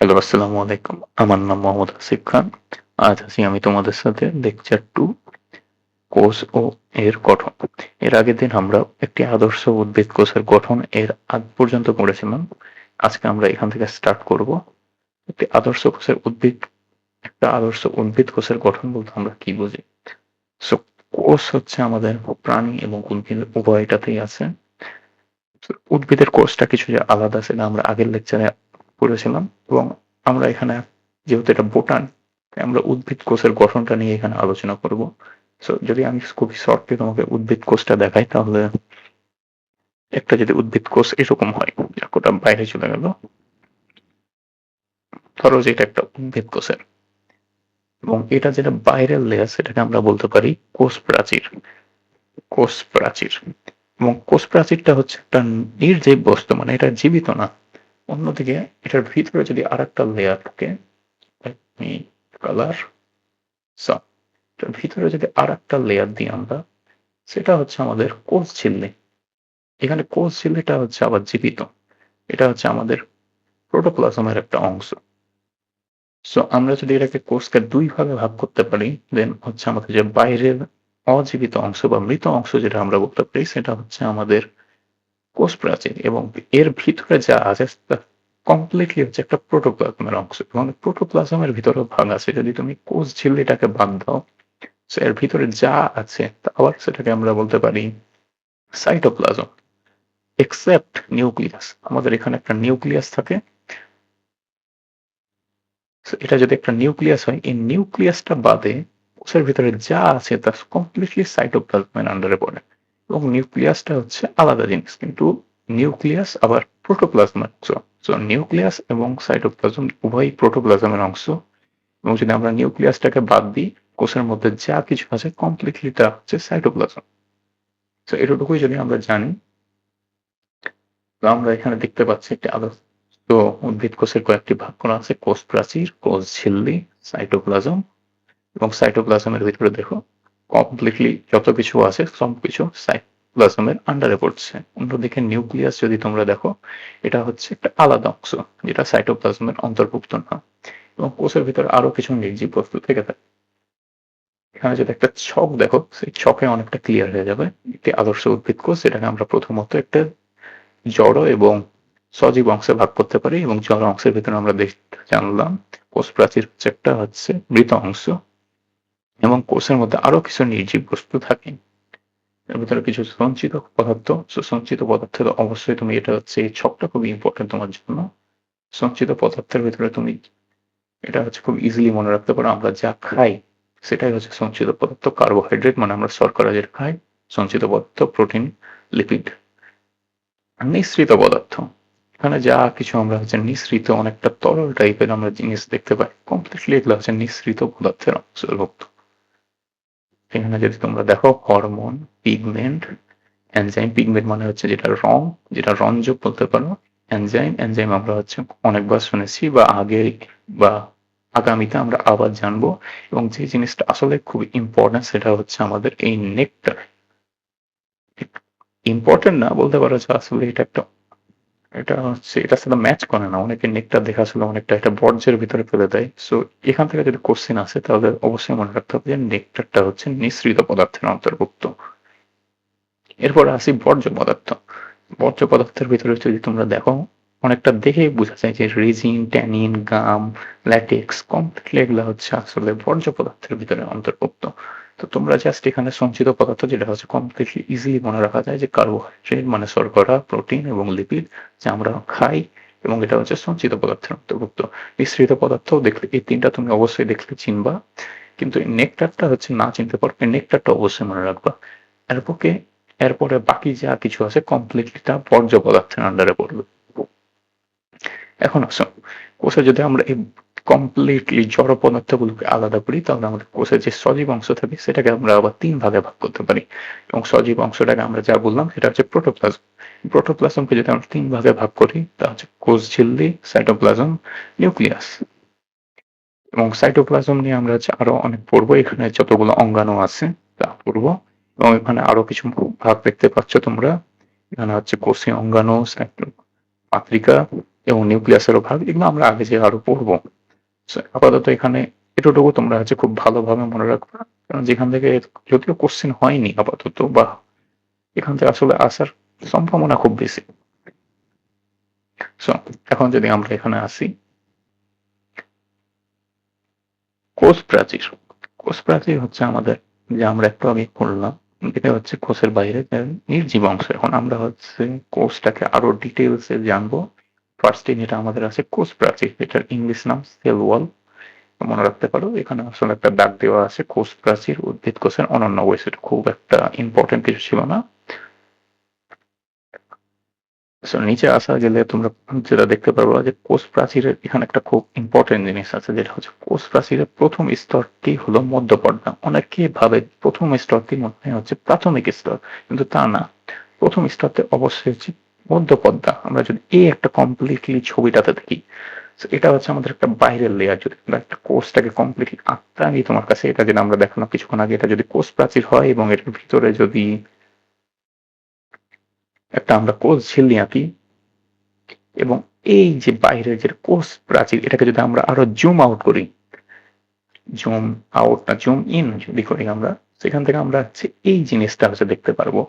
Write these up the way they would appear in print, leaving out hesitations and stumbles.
Hello, আসসালামু আলাইকুম। আমার নাম মোহাম্মদ আসিফ খান। আজ আছি আমি তোমাদের সাথে লেকচার 2 কোষ ও এর গঠন। এর আগের দিন আমরা একটি আদর্শ উদ্ভিদ কোষের গঠন এর আগ পর্যন্ত পড়েছিলাম। আজকে আমরা এখান থেকে স্টার্ট করব। একটি আদর্শ কোষের উদ্ভিদ একটা আদর্শ উদ্ভিদ কোষের গঠন বলতে আমরা কি বুঝি? সো কোষ হচ্ছে আমাদের প্রাণী এবং উদ্ভিদ উভয়টাতেই আছে। তো উদ্ভিদের কোষটা কিছু যে আলাদা সেটা আমরা আগের লেকচারে পড়েছিলাম এবং আমরা এখানে যেহেতু এটা বোটানি তাই আমরা উদ্ভিদ কোষের গঠনটা নিয়ে এখানে আলোচনা করব। সো যদি আমি খুবই শর্টলি তোমাকে উদ্ভিদ কোষটা দেখাই তাহলে একটা যদি উদ্ভিদ কোষ এরকম হয়, ওটা বাইরে চলে গেল, ধরো যে এটা একটা উদ্ভিদ কোষের এবং এটা যেটা বাইরের লেয়ার সেটাকে আমরা বলতে পারি কোষ প্রাচীর। কোষ প্রাচীর এবং কোষ প্রাচীরটা হচ্ছে একটা নির্জীব বস্তু, মানে এটা জীবিত না। অন্যদিকে এটার ভিতরে যদি আর একটা লেয়ার থাকে, কালার, এটার ভিতরে যদি আর একটা লেয়ার দিই আমরা, সেটা হচ্ছে আমাদের কোষ ঝিল্লি। এখানে কোষ ঝিল্লিটা হচ্ছে আবার জীবিত। এটা হচ্ছে আমাদের প্রোটোপ্লাজমের একটা অংশ। সো আমরা যদি এটাকে কোষকে দুই ভাগে ভাগ করতে পারি, দেন হচ্ছে আমাদের যে বাইরের অজীবিত অংশ বা মৃত অংশ যেটা আমরা বলতে পারি সেটা হচ্ছে আমাদের কোষ প্রাচীর এবং এর ভিতরে যা আছে তা কমপ্লিটলি হচ্ছে একটা প্রোটোপ্লাজমের অংশ এবং প্রোটোপ্লাজমের ভিতরে ভাগ আছে। যদি তুমি কোষ ঝিল্লিটাকে বাদ দাও, সো এর ভিতরে যা আছে তা আবার সেটাকে আমরা বলতে পারি সাইটোপ্লাজম, এক্সেপ্ট নিউক্লিয়াস। আমাদের এখানে একটা নিউক্লিয়াস থাকে। সো এটা যদি একটা নিউক্লিয়াস হয়, এই নিউক্লিয়াসটা বাদে কোষের ভিতরে যা আছে তা কমপ্লিটলি সাইটোপ্লাজমের আন্ডারে পড়ে এবং নিউক্লিয়াসটা হচ্ছে আলাদা জিনিস, কিন্তু নিউক্লিয়াস আবার প্রোটোপ্লাজমের অংশ। সো নিউক্লিয়াস এবং সাইটোপ্লাজম উভয়ই প্রোটোপ্লাজমের অংশ এবং যদি আমরা নিউক্লিয়াসটাকে বাদ দিই, কোষের মধ্যে যা কিছু আছে কমপ্লিটলি তা হচ্ছে সাইটোপ্লাজম। সো এতটুকুই যদি আমরা জানি, তো আমরা এখানে দেখতে পাচ্ছি একটি আদর্শ উদ্ভিদ কোষের কয়েকটি ভাগ করা আছে: কোষ প্রাচীর, কোষ ঝিল্লি, সাইটোপ্লাজম এবং সাইটোপ্লাজমের ভিতরে দেখো কমপ্লিটলি যত কিছু আছে সবকিছু সাইটোপ্লাজমের আন্ডারে পড়ছে। অন্যদিকে নিউক্লিয়াস যদি তোমরা দেখো, এটা হচ্ছে একটা আলাদা অংশ যেটা সাইটোপ্লাজমের অন্তর্ভুক্ত না এবং কোষের ভিতরে আরো কিছু নির্জীব বস্তু থেকে থাকে। এখানে যদি একটা ছক দেখো, সেই ছকে অনেকটা ক্লিয়ার হয়ে যাবে একটি আদর্শ উদ্ভিদ কোষ। এটাকে আমরা প্রথমত একটা জড় এবং সজীব অংশে ভাগ করতে পারি এবং জড় অংশের ভিতরে আমরা দেখতে জানলাম কোষ প্রাচীর হচ্ছে একটা মৃত অংশ এবং কোষের মধ্যে আরো কিছু নির্জীব বস্তু থাকে। এর ভিতরে কিছু সঞ্চিত পদার্থ। সঞ্চিত পদার্থের অবশ্যই তুমি এটা হচ্ছে এই ছকটা খুবই ইম্পর্টেন্ট তোমার জন্য। সঞ্চিত পদার্থের ভিতরে তুমি এটা হচ্ছে খুব ইজিলি মনে রাখতে পারো, আমরা যা খাই সেটাই হচ্ছে সঞ্চিত পদার্থ। কার্বোহাইড্রেট মানে আমরা শর্করা যেটা খাই, সঞ্চিত পদার্থ প্রোটিন, লিপিড, নিঃসৃত পদার্থ। এখানে যা কিছু আমরা হচ্ছে নিঃসৃত অনেকটা তরল টাইপের আমরা জিনিস দেখতে পাই, কমপ্লিটলি এগুলো হচ্ছে নিঃসৃত পদার্থের অন্তর্ভুক্ত। এখানে যদি তোমরা দেখো হরমোন, পিগমেন্ট, এনজাইম। পিগমেন্ট মানে হচ্ছে যেটা রং, যেটা রঞ্জক বলতে পারো। এনজাইম, এনজাইম আমরা হচ্ছে অনেকবার শুনেছি বা আগে বা আগামীতে আমরা আবার জানবো। এবং যে জিনিসটা আসলে খুব ইম্পর্টেন্ট সেটা হচ্ছে আমাদের এই নেকটার। ইম্পর্টেন্ট না বলতে পারো যে আসলে এটা একটা, এটা হচ্ছে এটার সাথে ম্যাচ করে না। অনেকে নেকটা দেখা আসলে অনেকটা এটা বর্জ্যের ভিতরে ফেলে দেয়। সো এখান থেকে যদি কোশ্চেন আসে তাহলে অবশ্যই মনে রাখতে হবে যে নেকটারটা হচ্ছে নিঃসৃত পদার্থের অন্তর্ভুক্ত। এরপর আসি বর্জ্য পদার্থ। বর্জ্য পদার্থের ভিতরে যদি তোমরা দেখো, অনেকটা দেখেই বোঝা যায় যে রেজিন, ট্যানিন, গাম, ল্যাটেক্স কমপ্লিটলি এগুলো হচ্ছে আসলে বর্জ্য পদার্থের ভিতরে অন্তর্ভুক্ত। তো তোমরা জাস্ট এখানে সঞ্চিত পদার্থ যেটা হচ্ছে কমপ্লিটলি ইজিলি মনে রাখা যায় যে কার্বোহাইড্রেট মানে শর্করা, প্রোটিন এবং লিপিড যা আমরা খাই এবং এটা হচ্ছে সঞ্চিত পদার্থের অন্তর্ভুক্ত। মিশ্রিত পদার্থ দেখলে এই তিনটা তুমি অবশ্যই দেখলে চিনবা, কিন্তু এই নেকটারটা হচ্ছে না চিনতে পারবে, নেকটারটা অবশ্যই মনে রাখবা। এরপরে এরপরে বাকি যা কিছু আছে কমপ্লিটলি তা বর্জ্য পদার্থের আন্ডারে পড়বে। এখন আসো, কোষে যদি আমরা এই কমপ্লিটলি জড় পদার্থগুলোকে আলাদা করি তাহলে আমাদের কোষের যে সজীব অংশ থাকে সেটাকে আমরা আবার তিন ভাগে ভাগ করতে পারি এবং সজীব অংশটাকে আমরা যা বললাম সেটা হচ্ছে প্রোটোপ্লাজম। প্রোটোপ্লাজমকে যদি আমরা তিন ভাগে ভাগ করি তা হচ্ছে কোষ ঝিল্লি, সাইটোপ্লাজম, নিউক্লিয়াস। এবং সাইটোপ্লাজম নিয়ে আমরা হচ্ছে আরো অনেক পড়বো, এখানে যতগুলো অঙ্গাণু আছে তা পড়বো এবং এখানে আরো কিছু ভাগ দেখতে পাচ্ছ তোমরা। এখানে হচ্ছে কোষীয় অঙ্গাণু, মাতৃকা, এবং নিউক্লিয়াসেরও ভাগ, এগুলো আমরা আগে যে আরো পড়বো। আপাতত এখানে এতটুকু তোমরা হচ্ছে খুব ভালোভাবে মনে রাখবা, কারণ যেখান থেকে যদিও কোশ্চেন হয়নি আপাতত, বা এখান থেকে আসলে আসার সম্ভাবনা খুব বেশি। সো এখন যদি আমরা এখানে আসি, কোষ প্রাচীর। কোষ প্রাচীর হচ্ছে আমাদের, যে আমরা একটু আগে পড়লাম, এটা হচ্ছে কোষের বাইরে নির্জীব অংশ। এখন আমরা হচ্ছে কোষটাকে আরো ডিটেলসে জানবো। ফার্স্টে যেটা আমাদের আছে কোষ প্রাচীর, এটার ইংলিশ নাম সেল ওয়াল। মনে রাখতে পারো, এখানে আসলে একটা দাগ দেওয়া আছে কোষ প্রাচীর উদ্ভিদ কোষের অনন্য বৈশিষ্ট্য, খুব একটা ইম্পর্টেন্ট কিছু ছিল না। So, নিচে আসা গেলে তোমরা যেটা দেখতে পারবো যে কোষ প্রাচীরের এখানে একটা খুব ইম্পর্টেন্ট জিনিস আছে, যেটা হচ্ছে কোষ প্রাচীরের প্রথম স্তরটি হলো মধ্যপর্দা। অনেকে ভাবে প্রথম স্তরটি মনে হচ্ছে প্রাথমিক স্তর, কিন্তু তা না। প্রথম স্তরতে অবশ্যই হচ্ছে মধ্যপর্দা। আমরা যদি এই একটা কমপ্লিটলি ছবিটাতে দেখি, এটা হচ্ছে আমাদের একটা বাইরের লেয়ার। যদি আমরা একটা কোষটাকে কমপ্লিটলি আঁকতে আমি তোমার কাছে, এটা যেটা আমরা দেখালাম কিছুক্ষণ আগে, এটা যদি কোষ প্রাচীর হয় এবং এটার ভিতরে যদি একটা আমরা কোষ ঝিল্লি আঁকি, এবং এই যে বাইরের যে কোষ প্রাচীর, এটাকে যদি আমরা আরো জুম আউট করি, জুম আউট না জুম ইন যদি করি আমরা, সেখান থেকে আমরা হচ্ছে এই জিনিসটা হচ্ছে দেখতে পারবো,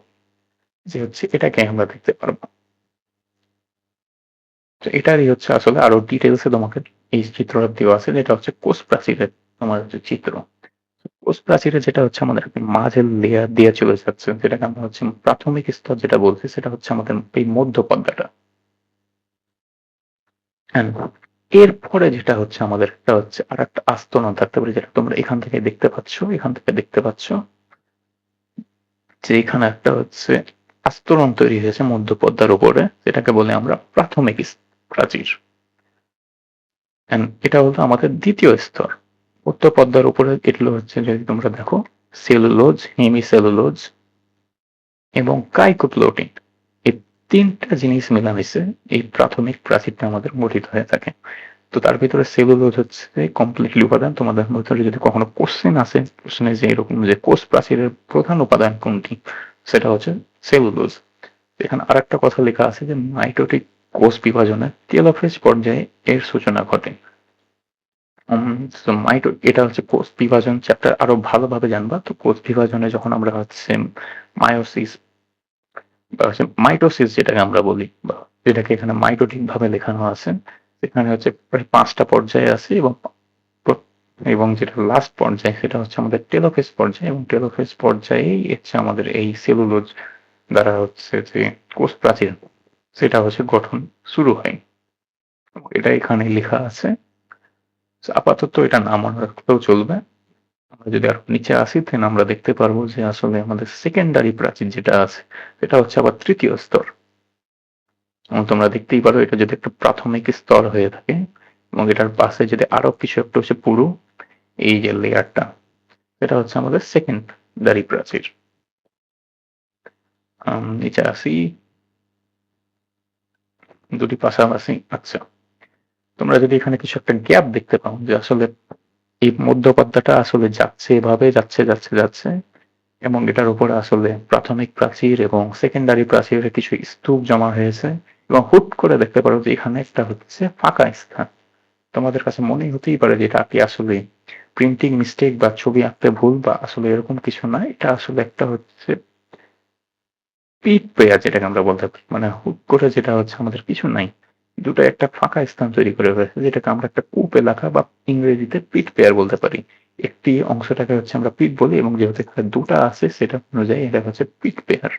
যে হচ্ছে এটাকে আমরা দেখতে পারবো। তো এটারই হচ্ছে আসলে আরো ডিটেলসে তোমাকে এই চিত্রটা দেওয়া আছে, যেটা হচ্ছে কোষ প্রাচীরের তোমার যে চিত্র। কোষ প্রাচীরে যেটা হচ্ছে আমাদের মাঝের লেয়ার দিয়ে চলে যাচ্ছে, যেটাকে আমরা হচ্ছে প্রাথমিক স্তর যেটা বলছি, সেটা হচ্ছে আমাদের এই মধ্য পর্দাটা। And এরপরে যেটা হচ্ছে আমাদের একটা হচ্ছে আর একটা আস্তরণ থাকতে পারে, যেটা তোমরা এখান থেকে দেখতে পাচ্ছ, এখান থেকে দেখতে পাচ্ছ যে এখানে একটা হচ্ছে আস্তরণ তৈরি হয়েছে মধ্য পর্দার উপরে, যেটাকে বলে আমরা প্রাথমিক প্রাচীর। And এটা হলো আমাদের দ্বিতীয় স্তর। মধ্য পর্দার উপরে এগুলো হচ্ছে, যদি তোমরা দেখো, সেলুলোজ, হেমিসেলুলোজ এবং কাইকোপ্লোটিন, এই তিনটা জিনিস মিলামিশে এই প্রাথমিক প্রাচীরটা আমাদের গঠিত হয়ে থাকে। তো তার ভিতরে সেলুলোজ হচ্ছে কমপ্লিটলি উপাদান। তোমাদের ভিতরে যদি কখনো কোশ্চেন আসে, প্রশ্নে যে এরকম যে কোষ প্রাচীরের প্রধান উপাদান কোনটি, সেটা হচ্ছে সেলুলোজ। এখানে আর একটা কথা লেখা আছে যে মাইটোটিক কোষ বিভাজনের টেলোফেজ পর্যায়ে এর সূচনা ঘটে। এটা হচ্ছে কোষ বিভাজন চ্যাপ্টার, আরো ভালোভাবে জানবা। তো কোষ বিভাজনে যখন আমরা হচ্ছে মায়োসিস বা হচ্ছে মাইটোসিস যেটাকে আমরা বলি, বা যেটাকে এখানে মাইটোটিক ভাবে লেখানো আছে, সেখানে হচ্ছে প্রায় 5টা পর্যায়ে আছে, এবং এবং যেটা লাস্ট পর্যায়ে সেটা হচ্ছে আমাদের টেলোফেজ পর্যায়ে, এবং টেলোফেজ পর্যায়েই হচ্ছে আমাদের এই সেলুলোজ দ্বারা হচ্ছে যে কোষ প্রাচীর, সেটা হচ্ছে গঠন শুরু হয়। এটা এখানে লেখা আছে। আপাতত এটা না মনে রাখলেও চলবে। আমরা যদি আরো নিচে আসি, দেন আমরা দেখতে পারবো যে আসলে আমাদের সেকেন্ডারি প্রাচীর যেটা আছে, সেটা হচ্ছে আবার তৃতীয় স্তর। এবং তোমরা দেখতেই পারো, এটা যদি একটা প্রাথমিক স্তর হয়ে থাকে, এবং এটার পাশে যদি আরো কিছু একটা হচ্ছে পুরো এই যে লেয়ারটা, এটা হচ্ছে আমাদের সেকেন্ডারি প্রাচীর। নিচে আসি, দুটি পাশাপাশি। আচ্ছা, তোমরা যদি এখানে কিছু একটা গ্যাপ দেখতে পাও, যে আসলে এই মধ্যপর্দাটা আসলে যাচ্ছে, এভাবে যাচ্ছে যাচ্ছে যাচ্ছে, এবং এটার উপরে আসলে প্রাথমিক প্রাচীর এবং সেকেন্ডারি প্রাচীরের কিছু স্তূপ জমা হয়েছে, এবং হুট করে দেখতে পারো যে এখানে একটা হচ্ছে ফাঁকা স্থান। তোমাদের কাছে মনে হতেই পারে যে এটা কি আসলে প্রিন্টিং মিস্টেক বা ছবি আঁকতে ভুল, বা আসলে এরকম কিছু না। এটা আসলে একটা হচ্ছে পিট পেয়ার, যেটাকে আমরা বলতে পারি, মানে হুট করে যেটা হচ্ছে আমাদের কিছু নাই, দুটো একটা ফাঁকা স্থান তৈরি করে রয়েছে, যেটাকে আমরা একটা কূপ এলাকা বা ইংরেজিতে পিট পেয়ার বলতে পারি। একটি অংশটাকে হচ্ছে আমরা পিট বলি, এবং যেহেতু এখানে দুটা আছে সেটা অনুযায়ী এটা হচ্ছে পিট পেয়ার,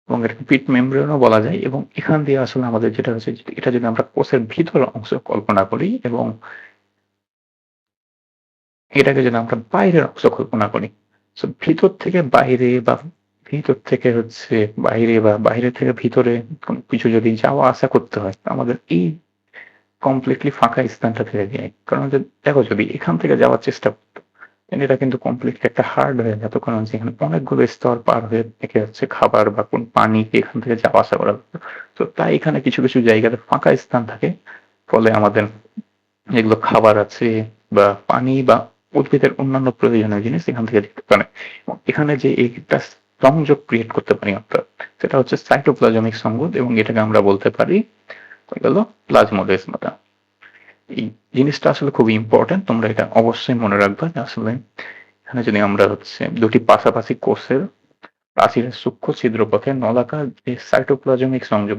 এবং এটাকে পিট মেমব্রেনও বলা যায়। এবং এখান দিয়ে আসলে আমাদের যেটা হচ্ছে, এটা যদি আমরা কোষের ভিতর অংশ কল্পনা করি, এবং এটাকে যদি আমরা বাইরের অংশ কল্পনা করি, সো ভিতর থেকে বাইরে, বা ভিতর থেকে হচ্ছে বাইরে, বা বাইরে থেকে ভিতরে কোনো কিছু যদি যাওয়া আসা করতে হয়, আমাদের এই কমপ্লিটলি ফাঁকা স্থানটা থেকে যায়। কারণ দেখো, যদি এখান থেকে যাওয়ার চেষ্টা করতো, এটা কিন্তু কমপ্লিটলি একটা হার্ড হয়ে যেত, কারণ যেখানে অনেকগুলো স্তর পার হয়ে থেকে হচ্ছে খাবার বা কোন পানি এখান থেকে যাওয়া আসা করা হতো। তো তাই এখানে কিছু কিছু জায়গাতে ফাঁকা স্থান থাকে, ফলে আমাদের যেগুলো খাবার আছে বা পানি বা উদ্ভিদের অন্যান্য প্রয়োজনীয় জিনিস এখান থেকে দিতে পারে। এবং এখানে যে একটা সংযোগ ক্রিয়েট করতে পারি আমরা, সেটা হচ্ছে সাইটোপ্লাজমিক সংযোগ, এবং এটাকে আমরা বলতে পারি হয়ে গেল প্লাজমোডেজমাটা। এই জিনিসটা আসলে খুবই ইম্পর্টেন্ট, তোমরা এটা অবশ্যই মনে রাখবা যে আসলে এখানে যদি আমরা হচ্ছে দুটি পাশাপাশি কোষের প্রাচীরের সূক্ষ্ম ছিদ্রপথে নলাকার যে সাইটোপ্লাজমিক সংযোগ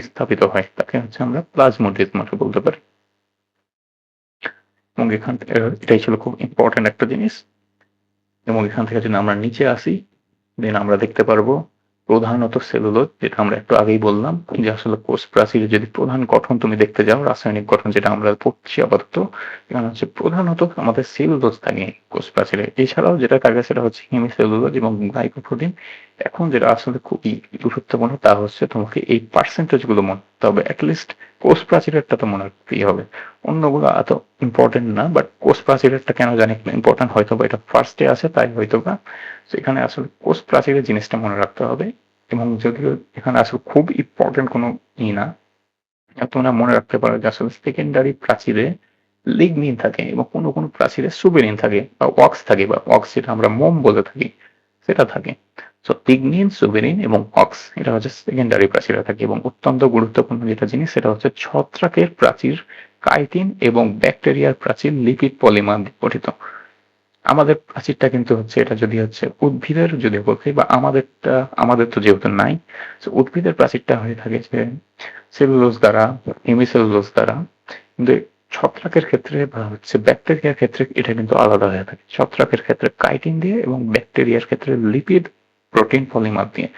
স্থাপিত হয় তাকে হচ্ছে আমরা প্লাজমোডেজমাটা বলতে পারি। এবং এখান থেকে এটাই ছিল খুব ইম্পর্টেন্ট একটা জিনিস। এবং এখান থেকে যদি আমরা নিচে আসি, দেন আমরা দেখতে পারবো প্রধানত সেলুলোজ, যেটা আমরা একটু আগেই বললাম যে আসলে কোষ প্রাচীরের যদি প্রধান গঠন তুমি দেখতে যাও, রাসায়নিক গঠন যেটা আমরা পড়ছি আপাতত, এখানে হচ্ছে প্রধানত আমাদের সেলুলোজ থাকে কোষ প্রাচীরে। এছাড়াও যেটা থাকে সেটা হচ্ছে হেমিসেলুলোজ এবং গ্লাইকোপ্রোটিন। এখন যেটা আসলে খুবই গুরুত্বপূর্ণ তা হচ্ছে তোমাকে এই পার্সেন্টেজ গুলো মনে রাখতে হবে, অ্যাটলিস্ট কোষ প্রাচীরেরটা তো মনে রাখতেই হবে। অন্যগুলো এত ইম্পর্টেন্ট না, বাট কোষ প্রাচীরেরটা কেন জানি ইম্পর্টেন্ট, হয়তো বা এটা ফার্স্টে আছে তাই হয়তো বা। এখানে আসলে কোষ প্রাচীরের জিনিসটা মনে রাখতে হবে। এবং যদিও এখানে আসলে খুব ইম্পর্টেন্ট কোনো না, তোমরা মনে রাখতে পারো যে আসলে সেকেন্ডারি প্রাচীরে লিগনিন থাকে এবং কোনো কোনো প্রাচীরে সুবেরিন থাকে বা ওয়াক্স থাকে, বা ওয়াক্স যেটা আমরা মোম বলে থাকি সেটা থাকে। তো লিগনিন, সুবেরিন এবং ওয়াক্স এটা হচ্ছে সেকেন্ডারি প্রাচীরে থাকে। এবং অত্যন্ত গুরুত্বপূর্ণ যেটা জিনিস সেটা হচ্ছে ছত্রাকের প্রাচীর কাইটিন এবং ব্যাকটেরিয়ার প্রাচীর লিপিড পলিমার দিয়ে গঠিত। আমাদের প্রাচীরটা কিন্তু হচ্ছে এটা যদি হচ্ছে উদ্ভিদের যদি বলছি, বা আমাদের তো যেহেতু নাই, উদ্ভিদের প্রাচীরটা হয়ে থাকে যে সেলুলোজ দ্বারা, হেমিসেলুলোজ দ্বারা। কিন্তু ছত্রাকের ক্ষেত্রে বা হচ্ছে ব্যাকটেরিয়ার ক্ষেত্রে এটা কিন্তু আলাদা হয়ে থাকে। ছত্রাকের ক্ষেত্রে কাইটিন দিয়ে এবং ব্যাকটেরিয়ার ক্ষেত্রে লিপিড প্রোটিন পলিমার দিয়ে।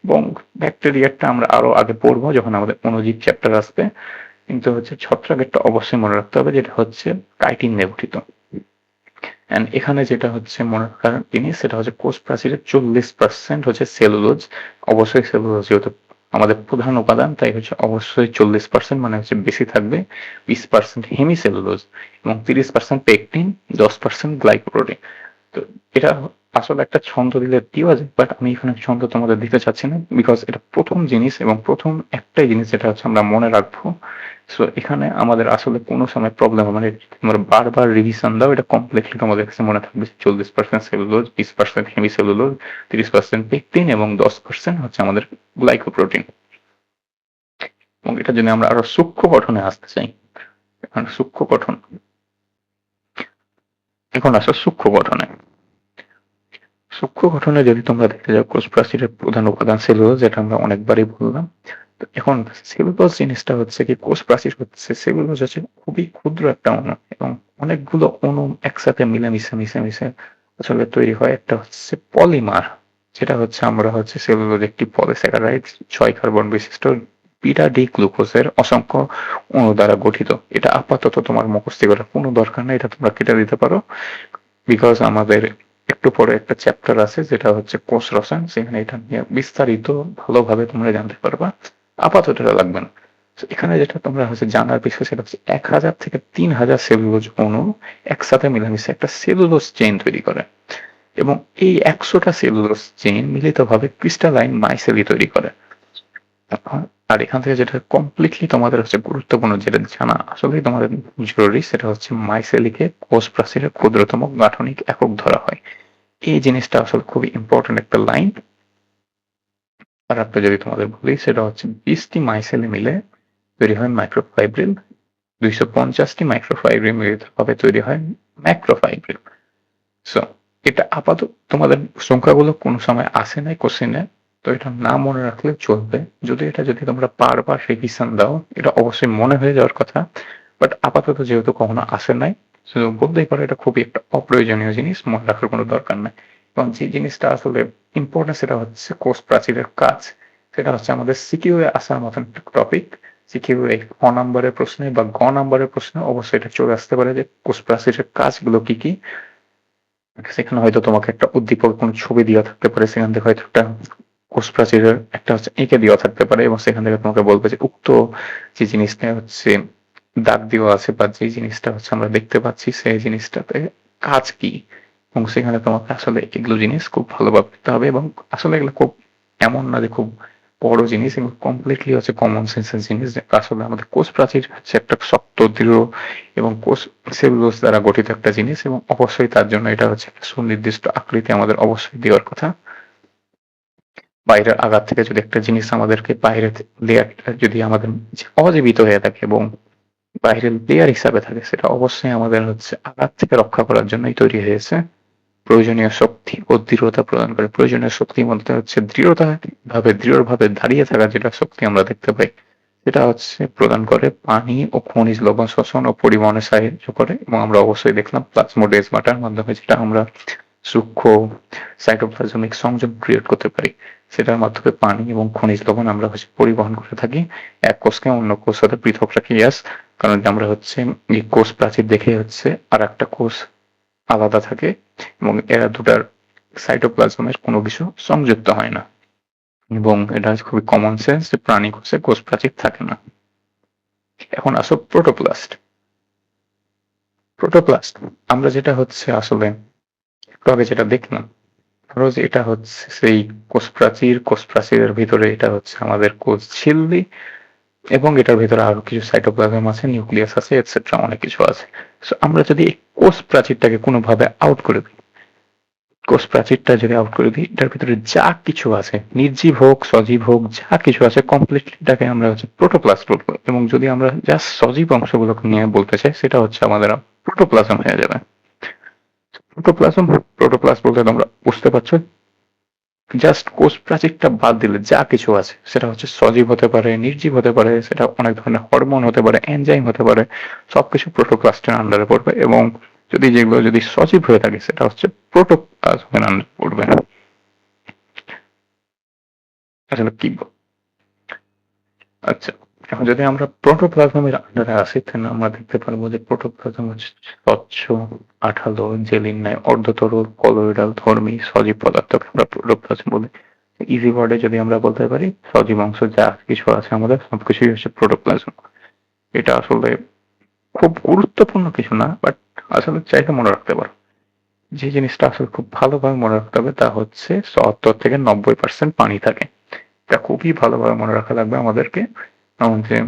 এবং ব্যাকটেরিয়ারটা আমরা আরো আগে পড়বো যখন আমাদের অণুজীব চ্যাপ্টার আসবে। কিন্তু হচ্ছে ছত্রাকেরটা অবশ্যই মনে রাখতে হবে যেটা হচ্ছে কাইটিন দিয়ে গঠিত। এন্ড এখানে যেটা হচ্ছে মনে রাখার জিনিস সেটা হচ্ছে কোষ প্রাচীরের 40% হচ্ছে সেলুলোজ। অবশ্যই সেলুলোজ যেহেতু আমাদের প্রধান উপাদান, তাই হচ্ছে অবশ্যই 40% মানে হচ্ছে বেশি থাকবে। 20% হেমিসেলুলোজ এবং 30% পেকটিন, 10% গ্লাইকোপ্রোটিন। তো এটা আসলে একটা ছন্দ দিলে দেওয়া যায়, বাট আমি এখানে ছন্দ তোমাদের দিতে চাচ্ছি না, বিকজ এটা প্রথম জিনিস এবং প্রথম একটাই জিনিস যেটা হচ্ছে আমরা মনে রাখবো। সো এখানে আমাদের আসলে কোনো সময় প্রবলেম হবে না, তোমরা বারবার রিভিশন দাও, এটা কমপ্লিটলি তোমাদের কাছে মনে থাকবে। 40% সেলুলোজ, 20% হেমি সেলুলোজ, 30% পেকটিন এবং 10% হচ্ছে আমাদের গ্লাইকোপ্রোটিন। এবং এটা যদি আমরা আরো সূক্ষ্ম গঠনে আসতে চাই, সূক্ষ্ম গঠন, এখন আসো সূক্ষ্ম গঠনে। সূক্ষ্ম গঠনে যদি তোমরা দেখতে যাও, কোষ প্রাচীরের প্রধান উপাদান সেলুলোজ, যেটা আমরা অনেকবারই বললাম। তো এখন সেলুলোজ জিনিসটা হচ্ছে কি, কোষ প্রাচীর হচ্ছে, সেলুলোজ হচ্ছে খুবই ক্ষুদ্র একটা অণু এবং অনেকগুলো অণু একসাথে মিলেমিশে মিশে আসলে তৈরি হয় একটা হচ্ছে পলিমার, যেটা হচ্ছে আমরা হচ্ছে সেলুলোজ একটি পলিস্যাকারাইড 6 কার্বন বিশিষ্ট বিটা ডি গ্লুকোজের অসংখ্য অণু দ্বারা গঠিত। এটা আপাতত তোমার মুখস্থ করার কোনো দরকার নেই, এটা তোমরা কেটে দিতে পারো, বিকজ আমাদের একটু পরে একটা চ্যাপ্টার আছে যেটা হচ্ছে কোষ রসায়ন, সেখানে এটা নিয়ে বিস্তারিত ভালোভাবে তোমরা জানতে পারবা। আপাতত এটা লাগবে না। এখানে যেটা তোমরা হচ্ছে জানার বিষয় সেটা হচ্ছে 1000 থেকে 3000 সেলুলোজ অণু একসাথে মিলেমিশে একটা সেলুলোজ চেইন তৈরি করে। এবং এই 100টা সেলুলোজ চেইন মিলিতভাবে ক্রিস্টালাইন মাইসেলি তৈরি করে। আর এখান থেকে যেটা কমপ্লিটলি তোমাদের হচ্ছে গুরুত্বপূর্ণ যেটা জানা আসলেই তোমাদের জরুরি, সেটা হচ্ছে মাইসেলিকে কোষ প্রাচীরের ক্ষুদ্রতম গাঠনিক একক ধরা হয়। এই জিনিসটা আসলে খুবই ইম্পর্টেন্ট একটা লাইন। আর একটা যদি তোমাদের বলি সেটা হচ্ছে 20টি মাইসেলি মিলে তৈরি হয় মাইক্রোফাইব্রিল, 250টি মাইক্রোফাইব্রিল মিলিত ভাবে তৈরি হয় ম্যাক্রোফাইব্রিল। সো এটা আপাতত তোমাদের সংখ্যাগুলো কোনো সময় আসে নাই কোশ্চেনে, তো এটা না মনে রাখলে চলবে। যদি তোমরা বারবার রিভিশন দাও, এটা অবশ্যই মনে হয়ে যাওয়ার কথা, বাট আপাতত যেহেতু কখনো আসে নাই, তো বলতেই পারো এটা খুবই একটা অপ্রয়োজনীয় জিনিস, মনে রাখার কোনো দরকার নাই। এবং যে জিনিসটা আসলে ইম্পর্টেন্ট সেটা হচ্ছে কোষ প্রাচীরের কাজ। সেটা হচ্ছে আমাদের সিকিউ এ আসার মতন একটা টপিক। সিকিউ এ ক নাম্বারের প্রশ্নে বা গ নাম্বারের প্রশ্নে অবশ্যই এটা চলে আসতে পারে যে কোষ প্রাচীরের কাজগুলো কি কি। সেখানে হয়তো তোমাকে একটা উদ্দীপক কোনো ছবি দেওয়া থাকতে পারে, সেখান থেকে হয়তো একটা কোষ প্রাচীরের একটা হচ্ছে এঁকে দেওয়া থাকতে পারে, এবং সেখান থেকে তোমাকে বলবে যে উক্ত যে জিনিসটা হচ্ছে দাগ দেওয়া আছে বা যে জিনিসটা হচ্ছে আমরা দেখতে পাচ্ছি সেই জিনিসটাতে কাজ কি। এবং সেখানে তোমাকে আসলে এগুলো জিনিস খুব ভালোভাবে দেখতে হবে। এবং আসলে এগুলো খুব এমন না যে খুব বড় জিনিস, এগুলো কমপ্লিটলি হচ্ছে কমন সেন্সের জিনিস, যে আসলে আমাদের কোষ প্রাচীর হচ্ছে একটা শক্ত দৃঢ় এবং কোষ সেলুলোজ দ্বারা গঠিত একটা জিনিস, এবং অবশ্যই তার জন্য এটা হচ্ছে একটা সুনির্দিষ্ট আকৃতি আমাদের অবশ্যই দেওয়ার কথা। বাইরের আঘাত থেকে যদি একটা জিনিস আমাদেরকে বাইরের লেয়ারটা যদি আমাদের অজীবিত হয়ে থাকে এবং বাইরের লেয়ার হিসাবে থাকে, সেটা অবশ্যই আমাদের হচ্ছে আঘাত থেকে রক্ষা করার জন্যই তৈরি হয়েছে। প্রয়োজনীয় শক্তি ও দৃঢ়তা প্রদান করে। প্রয়োজনীয় শক্তির মধ্যে হচ্ছে দৃঢ়ভাবে দাঁড়িয়ে থাকা যেটা শক্তি আমরা দেখতে পাই, সেটা হচ্ছে প্রদান করে পানি ও খনিজ লবণ শোষণ ও পরিবহনে সাহায্য করে। এবং আমরা অবশ্যই দেখলাম প্লাজমোডেজমাটার মাধ্যমে যেটা আমরা সূক্ষ্ম সাইটোপ্লাজমিক সংযোগ ক্রিয়েট করতে পারি, সেটার মাধ্যমে পানি এবং খনিজ লবণ আমরা হচ্ছে পরিবহন করে থাকি এক কোষকে অন্য কোষ সাথে পৃথক রাখি। ইয়াস, কারণ আমরা হচ্ছে এই কোষ প্রাচীর দেখে হচ্ছে আর একটা কোষ আলাদা থাকে এবং এরা দুটার সাইটোপ্লাজমের কোনো কিছু সংযুক্ত হয় না। এবং এটা খুবই কমন সেন্স যে প্রাণী কোষে কোষ প্রাচীর থাকে না। এখন আসো প্রোটোপ্লাস্ট। প্রোটোপ্লাস্ট আমরা যেটা হচ্ছে আসলে একটু আগে যেটা দেখলাম, ধরো যে এটা হচ্ছে সেই কোষ প্রাচীরের ভিতরে এটা হচ্ছে আমাদের কোষ ঝিল্লি, এবং এটার ভিতরে আরো কিছু সাইটোপ্লাজম আছে, নিউক্লিয়াস আছে, এটসেট্রা অনেক কিছু আছে। সো আমরা যদি এই কোষ প্রাচীরটাকে কোনোভাবে আউট করে দিই, কোষ প্রাচীরটা যদি আউট করে দিই, এটার ভিতরে যা কিছু আছে, নির্জীব হোক সজীব হোক, যা কিছু আছে কমপ্লিটলি এটাকে আমরা হচ্ছে প্রোটোপ্লাস্ট বলবো। এবং যদি আমরা জাস্ট সজীব অংশগুলোকে নিয়ে বলতে চাই, সেটা হচ্ছে আমাদের প্রোটোপ্লাজম হয়ে যাবে। প্রোটোপ্লাজম প্রোটোপ্লাস্ট বলতে তোমরা বুঝতে পারছো, জাস্ট কোষ প্রাচীরটা বাদ দিলে যা কিছু আছে সেটা হচ্ছে সজীব হতে পারে, নির্জীব হতে পারে, সেটা অনেক ধরনের হরমোন হতে পারে, এনজাইম হতে পারে, সবকিছু প্রোটোপ্লাস্টের আন্ডারে পড়বে। এবং যেগুলো যদি সজীব হয়ে থাকে সেটা হচ্ছে প্রোটোপ্লাজমের আন্ডারে পড়বে। আসলে কি আচ্ছা, এখন যদি আমরা প্রোটোপ্লাজমের আন্ডারে আসি, তাহলে আমরা দেখতে পারবো যে প্রোটোপ্লাজম হচ্ছে স্বচ্ছ, আঠালো, জেলির ন্যায় অর্ধতরল, কলোয়েডাল ধর্মী সজীব পদার্থকে আমরা প্রোটোপ্লাজম বলি। ইজি ওয়ার্ডে যদি আমরা বলতে পারি, সজীব অংশ যা কিছু আছে আমাদের সবকিছুই হচ্ছে প্রোটোপ্লাজম। এটা আসলে খুব গুরুত্বপূর্ণ কিছু না, বাট আসলে চাইলে মনে রাখতে পারো। যে জিনিসটা আসলে খুব ভালোভাবে মনে রাখতে হবে তা হচ্ছে ৭০ থেকে ৯০% পানি থাকে। এটা খুবই ভালোভাবে মনে রাখা লাগবে আমাদেরকে। যে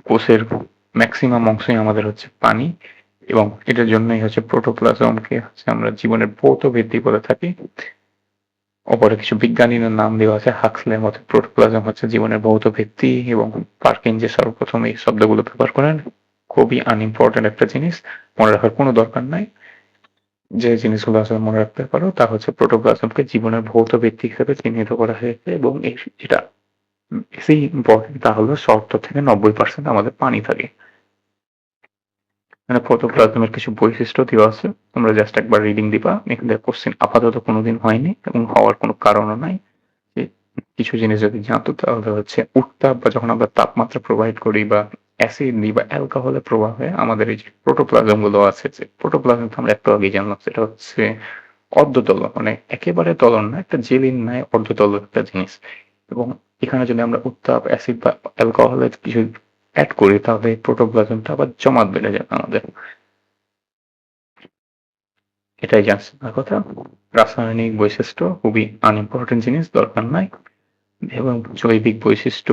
কোষের ম্যাক্সিমাম অংশই আমাদের হচ্ছে পানি, এবং এটার জন্যই হচ্ছে প্রোটোপ্লাজমকে হচ্ছে আমরা জীবনের ভৌত ভিত্তি বলে থাকি। অপরে কিছু বিজ্ঞানীর নাম দেওয়া আছে, হাক্সলের মতে প্রোটোপ্লাজম হচ্ছে জীবনের ভৌত ভিত্তি, এবং পার্কিন যে সর্বপ্রথম এই শব্দগুলো ব্যবহার করেন। খুবই আনইম্পর্টেন্ট একটা জিনিস, মনে রাখার কোনো দরকার নাই। যে জিনিসগুলো আসলে মনে রাখতে পারো তা হচ্ছে প্রোটোপ্লাজমকে জীবনের ভৌত ভিত্তি হিসেবে চিহ্নিত করা হয়েছে, এবং যেটা বেশি ইম্পর্টেন্ট তা হলো ৭০ থেকে ৯০% আমাদের পানি থাকে। মানে প্রোটোপ্লাজমের কিছু বৈশিষ্ট্য দেওয়া আছে, তোমরা জাস্ট একবার রিডিং দিবা। এখানে কোশ্চেন আপাতত কোনোদিন হয়নি এবং হওয়ার কোনো কারণও নাই। যে কিছু জিনিস যদি জানতো তাহলে হচ্ছে উত্তাপ বা যখন আমরা তাপমাত্রা প্রোভাইড করি বা অ্যাসিড দিই বা অ্যালকোহলের প্রভাবে আমাদের এই যে প্রোটোপ্লাজম গুলো আছে, যে প্রোটোপ্লাজম আমরা একটু আগে জানলাম, সেটা হচ্ছে অর্ধতল, মানে একেবারে তলন না, একটা জেলির ন্যায় অর্ধতল একটা জিনিস। এবং এখানে যদি আমরা উত্তাপ, অ্যাসিড বা অ্যালকোহলের কিছু অ্যাড করি, তাহলে এই প্রোটোপ্লাজমটা আবার জমাট বেড়ে যাবে আমাদের। এটাই জানার কথা। রাসায়নিক বৈশিষ্ট্য খুবই আনইম্পর্টেন্ট জিনিস, দরকার নাই। এবং জৈবিক বৈশিষ্ট্য,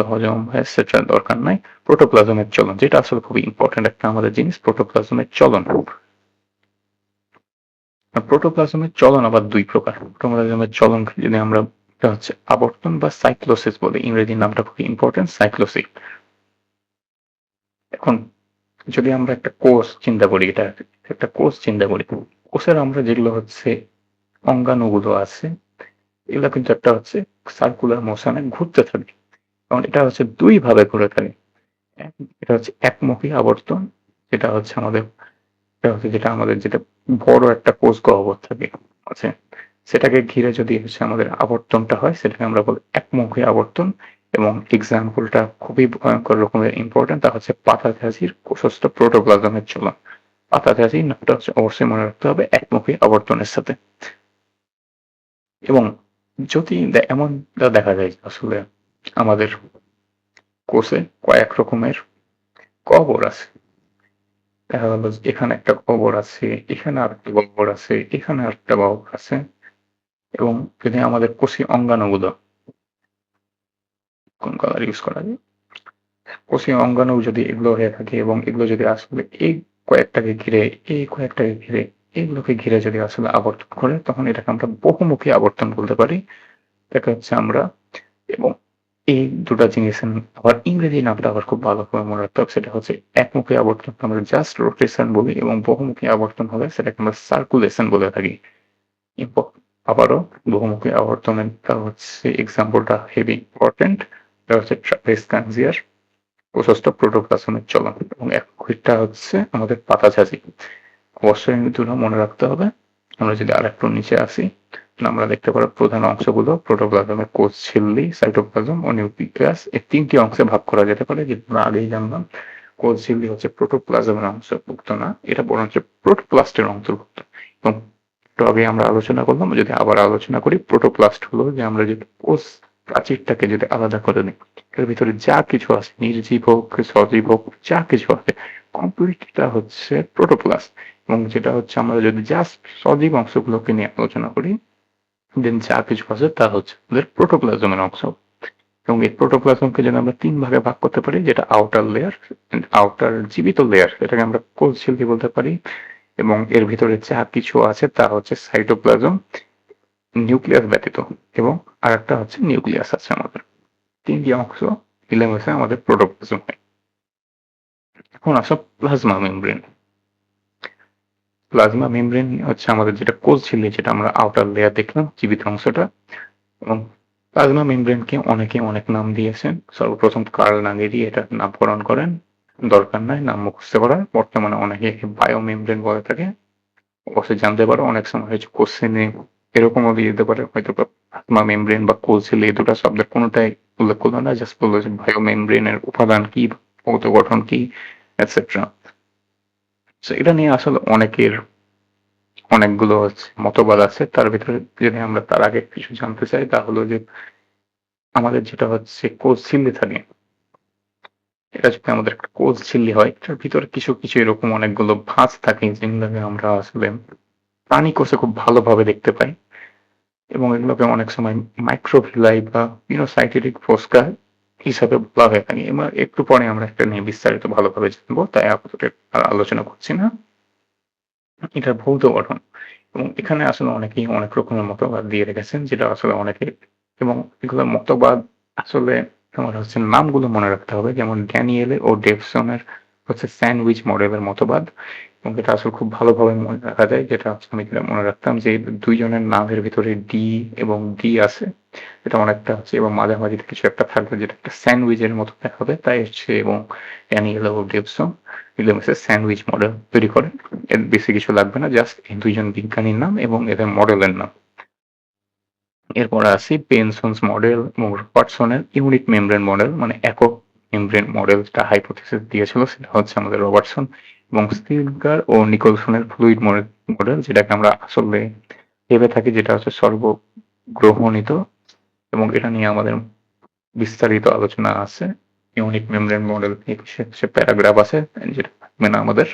হজম এটসেট্রা দরকার নাই। প্রোটোপ্লাজমের চলন যেটা আসলে খুবই ইম্পর্টেন্ট একটা আমাদের জিনিস, প্রোটোপ্লাজমের চলন। প্রোটোপ্লাজমের চলন আবার দুই প্রকার। প্রোটোপ্লাজমের চলন যদি আমরা, এটা হচ্ছে আবর্তন বা সাইক্লোসিস বলে, ইংরেজি নামটা খুবই ইম্পর্টেন্ট, সাইক্লোসিস। এখন যদি আমরা একটা কোষ চিন্তা করি, এটা একটা কোষ চিন্তা করি, কোষের আমরা যেগুলো হচ্ছে অঙ্গাণুগুলো আছে, এগুলো কিন্তু একটা হচ্ছে সার্কুলার মোশনে ঘুরতে থাকে। কারণ এটা হচ্ছে দুই ভাবে ঘুরে থাকে। এটা হচ্ছে একমুখী আবর্তন, যেটা হচ্ছে আমাদের, যেটা আমাদের যেটা বড় একটা কোষ গহ্বর থাকে আছে, সেটাকে ঘিরে যদি হচ্ছে আমাদের আবর্তনটা হয়, সেটাকে আমরা বলি একমুখী আবর্তন। এবং এক্সাম্পলটা খুবই ভয়ঙ্কর রকমের ইম্পর্টেন্ট, তা হচ্ছে পাতাধাজির কোষস্থ প্রোটোপ্লাজমের চলন। পাতাধাজির নামটা হচ্ছে অবশ্যই মনে রাখতে হবে একমুখী আবর্তনের সাথে। এবং যদি এমন দেখা যায় আসলে আমাদের কোষে কয়েক রকমের গহ্বর আছে, দেখা গেল এখানে একটা গহ্বর আছে, এখানে আরেকটা গহ্বর আছে, এখানে আরেকটা গহ্বর আছে। এবং যদি আমাদের কোষীয় অঙ্গাণুগুলো, কোন কালার ইউজ করা যায়, কোষীয় অঙ্গাণু যদি এগুলো হয়ে থাকে এবং এগুলো যদি আসলে এই কয়েকটাকে ঘিরে, এই কয়েকটাকে ঘিরে, এগুলোকে ঘিরে যদি আসলে আবর্তন করে, তখন এটাকে আমরা বহুমুখী আবর্তন বলতে পারি। দেখা হচ্ছে আমরা এবং এই ২ টা জিনিস আবার ইংরেজি নামটা আবার খুব ভালোভাবে মনে রাখতে হবে। সেটা হচ্ছে একমুখী আবর্তনকে আমরা জাস্ট রোটেশন বলি এবং বহুমুখী আবর্তন হলে সেটাকে আমরা সার্কুলেশন বলে থাকি। ইম্প আবারও বহুমুখী আবর্তনেরটা হচ্ছে এক্সাম্পলটা হেভি ইম্পোর্টেন্ট। এটা হচ্ছে ট্রাপিজ কানজিয়ার প্রশস্ত প্রোটোপ্লাজমের চলন এবং একমুখীটা হচ্ছে আমাদের পাতাঝাঁঝি। অবশ্যই এই দুটো মনে রাখতে হবে। আমরা যদি আরেকটু নিচে আসি, আমরা দেখতে পারো প্রধান অংশগুলো প্রোটোপ্লাজমের কোষ ঝিল্লি, সাইটোপ্লাজম ও নিউক্লিয়াস এই ৩ টি অংশে ভাগ করা যেতে পারে। যেটা আমরা আগেই জানলাম। কোষ ঝিল্লি হচ্ছে প্রোটোপ্লাজমের অন্তর্ভুক্ত না, এটা বরঞ্চ প্রোটোপ্লাস্টের অন্তর্ভুক্ত। এবং একটু আগে আমরা আলোচনা করলাম, যদি আবার আলোচনা করি, প্রোটোপ্লাস্ট হলো যে আমরা যদি কোষ প্রাচীরটাকে যদি আলাদা করে নিই, এর ভিতরে যা কিছু আছে, নির্জীব হোক, সজীব হোক, যা কিছু আছে, কমপ্লিটটা হচ্ছে প্রোটোপ্লাস্ট। এবং যেটা হচ্ছে আমরা যদি জাস্ট সজীব অংশগুলোকে নিয়ে আলোচনা করি, দেন যা কিছু আছে তা হচ্ছে আমাদের প্রোটোপ্লাজমের অংশ। এবং এই প্রোটোপ্লাজমকে যদি আমরা ৩ ভাগে ভাগ করতে পারি, যেটা আউটার লেয়ার, আউটার জীবিত লেয়ার, এটাকে আমরা কোষ ঝিল্লি বলতে পারি। এবং এর ভিতরে যা কিছু আছে তা হচ্ছে সাইটোপ্লাজম, নিউক্লিয়াস ব্যতীত। এবং আরেকটা হচ্ছে নিউক্লিয়াস আছে আমাদের। ৩ টি অংশ মিলেমিশে আমাদের প্রোটোপ্লাজম হয়। এখন আসো প্লাজমা মেমব্রেন। প্লাজমা মেমব্রেন হচ্ছে আমাদের যেটা কোষ ঝিল্লি, যেটা আমরা আউটার লেয়ার দেখলাম, জীবিত অংশটা। এবং প্লাজমা মেমব্রেনকে অনেকে অনেক নাম দিয়েছেন। সর্বপ্রথম কার্ল নাগেরি এটার নামকরণ করেন। দরকার নাই নাম মুখস্থ করার। বর্তমানে অনেকে একে বায়ো মেমব্রেন বলে থাকে। অবশ্যই জানতে পারো অনেক সময় হচ্ছে কোশ্চেনে এরকমও দিয়ে দিতে পারে, হয়তো প্লাজমা মেমব্রেন বা কোষ ঝিল্লি এই দুটো শব্দের কোনোটাই উল্লেখ করলো না, জাস্ট বললো যে বায়ো মেমব্রেনের উপাদান কি, ভৌত গঠন কি, এটসেট্রা। এটা নিয়ে আসলে অনেকের অনেকগুলো হচ্ছে মতবাদ আছে। তার ভিতরে যদি আমরা তার আগে কিছু জানতে চাই, তা হলো যে আমাদের যেটা হচ্ছে কোষ ঝিল্লি থাকে, এটা যদি আমাদের একটা কোষ ঝিল্লি হয়, এটার ভিতরে কিছু কিছু এরকম অনেকগুলো ভাঁজ থাকে, যেগুলোকে আমরা আসলে প্রাণী কোষে খুব ভালোভাবে দেখতে পাই। এবং এগুলোকে অনেক সময় মাইক্রোভিলাই বা পিনোসাইটেটিক ফোসকা হিসাবে বলা হয়ে থাকে। এবার একটু পরে আমরা একটা নিয়ে বিস্তারিত ভালোভাবে জানবো, তাই আপাতত আর আলোচনা করছি না। এটার ভৌত গঠন এবং এখানে আসলে অনেকেই অনেক রকমের মতবাদ দিয়ে রেখেছেন, যেটা আসলে অনেকে, এবং এগুলোর মতবাদ আসলে তোমার হচ্ছে নামগুলো মনে রাখতে হবে। যেমন ড্যানিয়েলে ও ডেভসনের হচ্ছে স্যান্ডউইচ মডেলের মতবাদ, এবং এটা আসলে খুব ভালোভাবে মনে রাখা যায়। যেটা আমি যেটা মনে রাখতাম যে দুইজনের নামের ভিতরে ডি এবং ডি আছে, এটা অনেকটা হচ্ছে, এবং মাঝামাঝিতে কিছু একটা থাকবে যেটা একটা স্যান্ডউইচের মতো দেখাবে, তাই হচ্ছে। এবং ড্যানিয়েলে ও ডেভসন মিলেমিশে স্যান্ডউইচ মডেল তৈরি করে। এর বেশি কিছু লাগবে না, জাস্ট এই দুইজন বিজ্ঞানীর নাম এবং এদের মডেলের নাম। এরপর আসি পেনসন্স মডেল এবং রবার্টসনের ইউনিট মেমব্রেন মডেল, মানে একক মেমব্রেন মডেলটা হাইপোথিসিস দিয়েছিল, সেটা হচ্ছে আমাদের রবার্টসন। এবং স্টিলগার ও নিকলসনের ফ্লুইড মডেল, যেটাকে আমরা আসলে ভেবে থাকি, যেটা হচ্ছে সর্বগ্রহণিত। এবং এটা নিয়ে আমাদের বিস্তারিত আলোচনা আছে। ইউনিট মেমব্রেন মডেল নিয়ে সে প্যারাগ্রাফ আছে, যেটা থাকবে না আমাদের।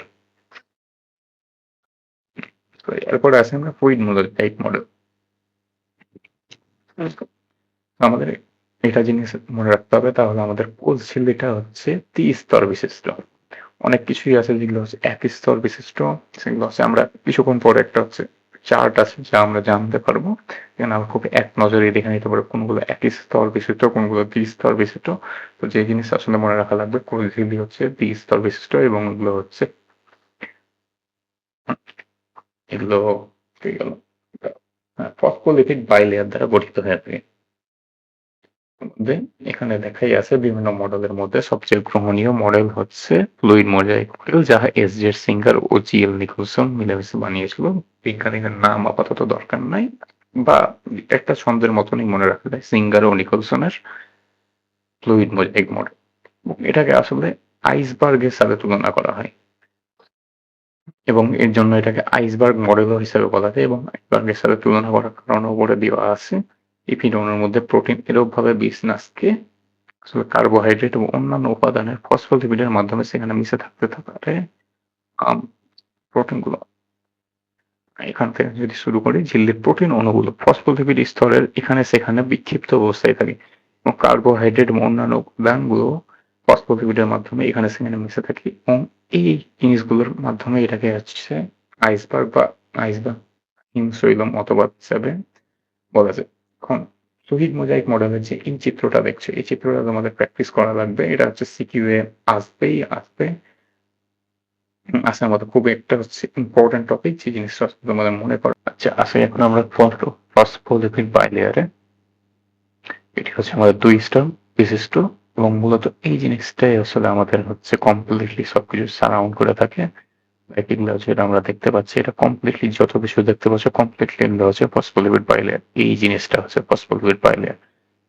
তো এরপরে আছে আমরা ফ্লুইড মডেল, টাইপ মডেল। আমাদের এটা জিনিস মনে রাখতে হবে, তাহলে আমাদের কোষ ঝিল্লিটা হচ্ছে ত্রিস্তর বিশিষ্ট। অনেক কিছুই আছে যেগুলো হচ্ছে এক স্তর বিশিষ্ট, সেগুলো হচ্ছে আমরা কিছুক্ষণ পরে একটা হচ্ছে চার্ট আছে যা আমরা জানতে পারবো। এখানে আমরা খুব এক নজরে দেখে নিতে পারবো কোনগুলো এক স্তর বিশিষ্ট, কোনগুলো দ্বিস্তর বিশিষ্ট। তো যে জিনিস আসলে মনে রাখা লাগবে, কোষ ঝিল্লি হচ্ছে দ্বিস্তর বিশিষ্ট এবং এগুলো হচ্ছে এগুলো কি গেল ফসফোলিপিড বাইলেয়ার দ্বারা গঠিত হয়ে থাকে। এখানে দেখাই আছে বিভিন্ন মডেলের মধ্যে সবচেয়ে গ্রহণীয় মডেল হচ্ছে ফ্লুইড মোজাইক মডেল, যাহা এস জে সিঙ্গার ও জি এল নিকলসন মিলেমিশে বানিয়েছিল। বিজ্ঞানীদের নাম আপাতত দরকার নাই, বা একটা ছন্দের মতনই মনে রাখা যায়, সিঙ্গার ও নিকলসনের ফ্লুইড মোজাইক মডেল। এটাকে আসলে আইসবার্গের সাথে তুলনা করা হয় এবং এর জন্য এটাকে আইসবার্গ মডেলও হিসেবে বলা যায়। এবং আইসবার্গের সাথে তুলনা করার কারণ উপরে দেওয়া আছে, লিপিড অণুর মধ্যে প্রোটিন এরূপভাবে বিন্যাসকে আসলে কার্বোহাইড্রেট এবং অন্যান্য উপাদানের ফসফোলিপিডের মাধ্যমে সেখানে মিশে থাকতে পারে। প্রোটিনগুলো এখান থেকে যদি শুরু করি, ঝিল্লির প্রোটিন অণুগুলো ফসফোলিপিড স্তরের এখানে সেখানে বিক্ষিপ্ত অবস্থায় থাকে এবং কার্বোহাইড্রেট এবং অন্যান্য উপাদানগুলো ফসফোলিপিডের মাধ্যমে এখানে সেখানে মিশে থাকে। এবং এই জিনিসগুলোর মাধ্যমে এটাকে হচ্ছে আইসবার্গ বা আইসবার্গ হিমশৈল মতবাদ হিসাবে বলা যায়। এখন শহীদ মোজাইক মডেলের যে এই চিত্রটা দেখছো, এই চিত্রটা তোমাদের প্র্যাকটিস করা লাগবে। এটা হচ্ছে সিকিউ এ আসবে। আসার মতো খুব একটা হচ্ছে ইম্পর্টেন্ট টপিক, যে জিনিসটা তোমাদের মনে করো। আচ্ছা, আসলে এখন আমরা ফসফোলিপিড বাইলেয়ারে, এটি হচ্ছে আমাদের 2 স্তর বিশিষ্ট, এবং মূলত এই জিনিসটাই আসলে আমাদের হচ্ছে কমপ্লিটলি সবকিছু সারাউন্ড করে থাকে। এগুলো যেটা আমরা দেখতে পাচ্ছি, এটা কমপ্লিটলি যত কিছু দেখতে পাচ্ছ কমপ্লিটলি এগুলো হচ্ছে ফসফোলিপিড বাইলেয়ার। এই জিনিসটা হচ্ছে ফসফোলিপিড বাইলেয়ার।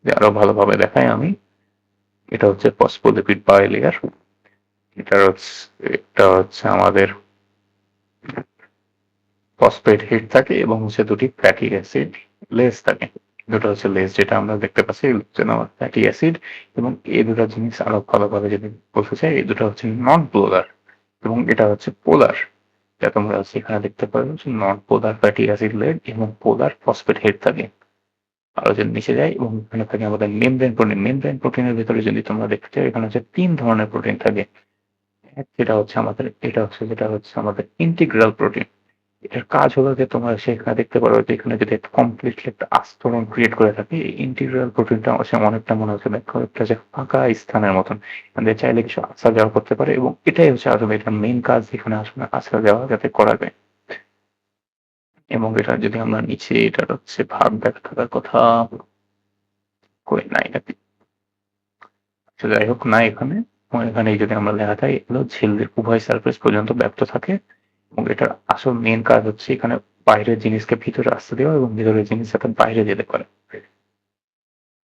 আরো ভালোভাবে দেখাই আমি, এটা হচ্ছে ফসফোলিপিড বাইলেয়ার। এটা হচ্ছে আমাদের ফসফেট হেড থাকে এবং হচ্ছে দুটি ফ্যাটি অ্যাসিড লেস থাকে। দুটো হচ্ছে লেস, যেটা আমরা দেখতে পাচ্ছি হচ্ছে আমার ফ্যাটি অ্যাসিড। এবং এই দুটো জিনিস আরো ভালোভাবে যদি বলতে চাই, এই দুটো হচ্ছে নন পোলার এবং এটা হচ্ছে পোলার। যা তোমরা হচ্ছে এখানে দেখতে পারো যে নন পোলার ফ্যাটি অ্যাসিড লেড এবং পোলার ফসফেট হেড থাকে। আরো যদি নিচে যায় এবং এখানে থাকে আমাদের মেমব্রেন প্রোটিন। মেমব্রেন প্রোটিনের ভিতরে যদি তোমরা দেখতে চাও, এখানে হচ্ছে 3 ধরনের প্রোটিন থাকে। যেটা হচ্ছে আমাদের ইন্টিগ্রাল প্রোটিন। এটার কাজ হলো যে তোমরা সেখানে দেখতে পারো যে এখানে যদি কমপ্লিটলি একটা আস্তরণ ক্রিয়েট করে থাকে, এই ইন্টিগ্রাল প্রোটিনটা হচ্ছে অনেকটা মনে হচ্ছে দেখো একটা যে ফাঁকা স্থানের মতন, মানে চাইলে কিছু আসা যাওয়া করতে পারে। এবং এটাই হচ্ছে আসলে এটা মেইন কাজ, যেখানে আসলে আসা যাওয়া যাতে করা যায়। এবং এটা যদি আমরা নিচে, এটার হচ্ছে ভাগ দেখা থাকার কথা কই নাই নাকি, আচ্ছা যাই হোক না, এখানে যদি আমরা লেখা থাকে, এগুলো ঝিল্লির উভয় সারফেস পর্যন্ত ব্যাপ্ত থাকে। এবং এটার আসল মেন কাজ হচ্ছে এখানে বাইরের জিনিসকে ভিতরে আসতে দেওয়া এবং ভিতরের জিনিস যাতে বাইরে যেতে পারে।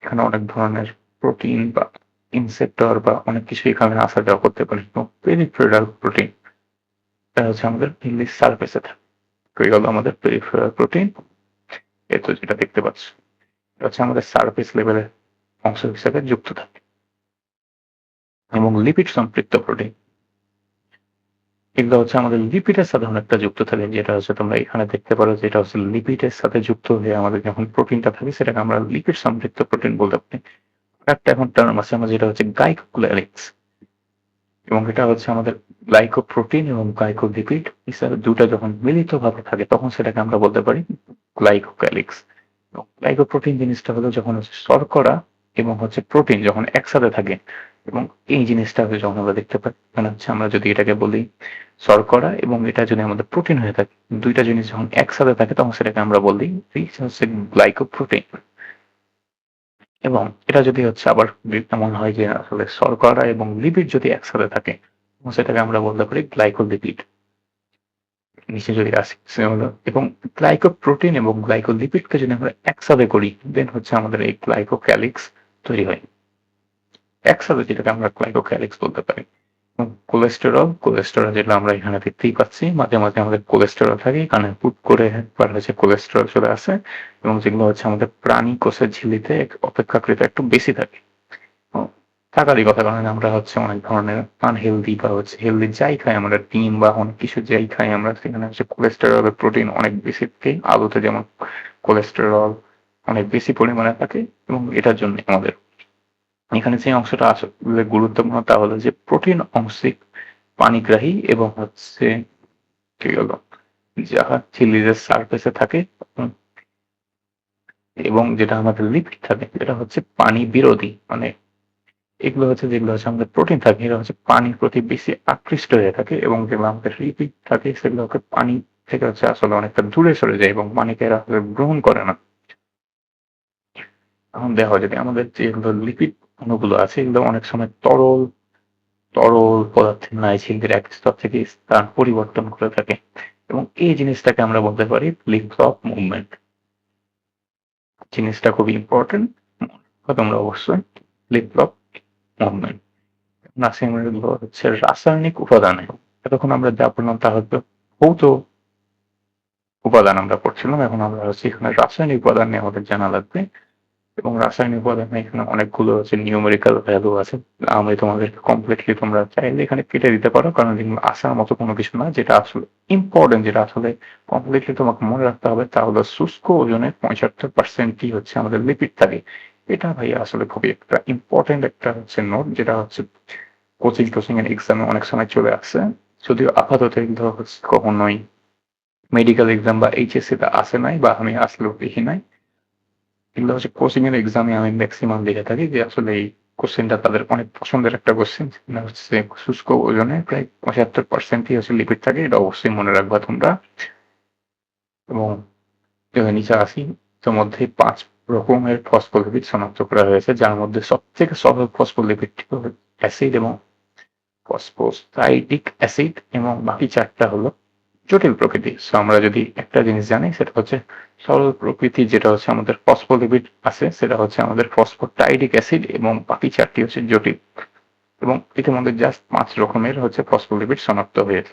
এখানে অনেক ধরনের প্রোটিন বা ইনসেপ্টর বা অনেক কিছু এখানে আসা যাওয়া করতে পারে। এবং পেরিফেরাল প্রোটিন, এটা হচ্ছে আমাদের ঝিল্লির সারফেসে থাকে। তো এই হলো আমাদের পেরিফেরাল প্রোটিন। এই তো যেটা দেখতে পাচ্ছ, এটা হচ্ছে আমাদের সারফেস লেভেলের অংশ হিসেবে যুক্ত থাকে। এবং লিপিড সম্পৃক্ত প্রোটিন, এগুলো হচ্ছে আমাদের লিপিডের সাথে অনেকটা যুক্ত থাকে। যেটা হচ্ছে তোমরা এখানে দেখতে পারো, যেটা হচ্ছে লিপিডের সাথে যুক্ত হয়ে আমাদের যখন প্রোটিনটা থাকে, সেটাকে আমরা লিপিড সম্পৃক্ত প্রোটিন বলতে পারি। একটা এখন টার্ম আছে আমার, যেটা হচ্ছে গ্লাইকোক্যালিক্স। এবং এটা হচ্ছে আমাদের গ্লাইকোপ্রোটিন এবং গ্লাইকোলিপিড হিসাবে দুটা যখন মিলিত ভাবে থাকে, তখন সেটাকে আমরা বলতে পারি গ্লাইকোক্যালিক্স। গ্লাইকোপ্রোটিন জিনিসটা হলো যখন হচ্ছে শর্করা এবং হচ্ছে প্রোটিন যখন একসাথে থাকে। এবং এই জিনিসটা যখন আমরা দেখতে পাই, মানে হচ্ছে আমরা যদি এটাকে বলি শর্করা এবং এটা যদি আমাদের প্রোটিন হয়ে থাকে, দুইটা জিনিস যখন একসাথে থাকে, তখন সেটাকে আমরা বলি হচ্ছে গ্লাইকোপ্রোটিন। এবং এটা যদি হচ্ছে আবার এমন হয় যে আসলে শর্করা এবং লিপিড যদি একসাথে থাকে, সেটাকে আমরা বলতে পারি গ্লাইকোলিপিড। নিচে যদি আসি এবং গ্লাইকোপ্রোটিন এবং গ্লাইকোলিপিডকে যদি আমরা একসাথে করি, দেন হচ্ছে আমাদের এই গ্লাইকোক্যালিক্স তৈরি হয়। একসাথে যেটাকে আমরা গ্লাইকোক্যালিক্স বলতে পারি। কোলেস্টেরল যেটা আমরা এখানে দেখতেই পাচ্ছি, মাঝে মাঝে আমাদের কোলেস্টেরল থাকে, কারণে হুট করে একবার হচ্ছে কোলেস্টেরল চলে আসে। এবং যেগুলো হচ্ছে আমাদের প্রাণী কোষের ঝিল্লিতে অপেক্ষাকৃত একটু বেশি থাকে। থাকারই কথা, কারণ আমরা হচ্ছে অনেক ধরনের আনহেলদি বা হচ্ছে হেলদি যাই খাই, আমরা ডিম বা অনেক কিছু যাই খাই আমরা, সেখানে হচ্ছে কোলেস্টেরল প্রোটিন অনেক বেশি থাকে। আলুতে যেমন কোলেস্টেরল অনেক বেশি পরিমাণে থাকে। এবং এটার জন্য আমাদের এখানে যে অংশটা আসলে গুরুত্বপূর্ণ, তা হলো যে প্রোটিন অংশিক পানিগ্রাহী এবং হচ্ছে কি হলো যাহা ঝিল্লির সারফেসে থাকে। এবং যেটা আমাদের লিপিড থাকে, এটা হচ্ছে পানি বিরোধী। মানে এগুলো হচ্ছে যেগুলো হচ্ছে আমাদের প্রোটিন থাকে, এগুলো হচ্ছে পানির প্রতি বেশি আকৃষ্ট হয়ে থাকে। এবং যেগুলো আমাদের লিপিড থাকে, সেগুলো হচ্ছে পানি থেকে হচ্ছে আসলে অনেকটা দূরে সরে যায় এবং পানিকে এরা আসলে গ্রহণ করে না। এখন দেখো, যদি আমাদের যেগুলো লিপিড অণুগুলো আছে, এগুলো অনেক সময় তরল পদার্থের ন্যায় ঝিল্লির এক স্তর থেকে স্থান পরিবর্তন করে থাকে। এবং এই জিনিসটাকে আমরা বলতে পারি ফ্লিপ ফ্লপ মুভমেন্ট। জিনিসটা খুবই ইম্পর্টেন্ট, তোমরা অবশ্যই ফ্লিপ ফ্লপ মুভমেন্ট। নাসিমের হচ্ছে রাসায়নিক উপাদানে, এতক্ষণ আমরা যা বললাম তা হচ্ছে ভৌত উপাদান আমরা পড়ছিলাম। এখন আমরা হচ্ছে এখানে রাসায়নিক উপাদান নিয়ে আমাদের জানা লাগবে। এবং রাসায়নিক উপাদানে এখানে অনেকগুলো হচ্ছে নিউমেরিক্যাল ভ্যালু আছে। আমি তোমাদেরকে কমপ্লিটলি তোমরা চাইলে এখানে কেটে দিতে পারো, কারণ এগুলো আসার মতো কোনো কিছু না। যেটা আসলে ইম্পর্টেন্ট, যেটা আসলে কমপ্লিটলি তোমাকে মনে রাখতে হবে, তা হলো শুষ্ক ওজনের 75%ই হচ্ছে আমাদের লিপিড থাকে। এটা ভাই আসলে খুবই একটা ইম্পর্টেন্ট একটা হচ্ছে নোট, যেটা হচ্ছে কোচিং টোচিং এর এক্সামে অনেক সময় চলে আসছে। যদিও আপাতত এগুলো হচ্ছে কখনোই মেডিকেল এক্সাম বা এইচএসসি তে আসে নাই, বা আমি আসলেও দেখি নাই। এগুলো হচ্ছে কোচিং এর এক্সামে আমি ম্যাক্সিমাম দেখে থাকি যে আসলে এই কোশ্চেনটা তাদের অনেক পছন্দের একটা কোশ্চেন। সেটা হচ্ছে শুষ্ক ওজনে প্রায় 75%ই হচ্ছে লিপিড থাকে। এটা অবশ্যই মনে রাখবা তোমরা। এবং নিচে আসি, এর মধ্যে 5 রকমের ফসফোলিপিড শনাক্ত করা হয়েছে, যার মধ্যে সবথেকে সহজ ফসফোলিপিড হলো অ্যাসিড এবং ফসফোসাইটিক অ্যাসিড, এবং বাকি 4টা হলো জটিল প্রকৃতি। সো আমরা যদি একটা জিনিস জানি সেটা হচ্ছে সরল প্রকৃতি, যেটা হচ্ছে আমাদের ফসফোলিপিড আছে সেটা হচ্ছে আমাদের ফসফোটাইডিক অ্যাসিড, এবং বাকি 4টি হচ্ছে জটিল। এবং ইতিমধ্যে জাস্ট 5 রকমের হচ্ছে ফসফোলিপিড শনাক্ত হয়েছে।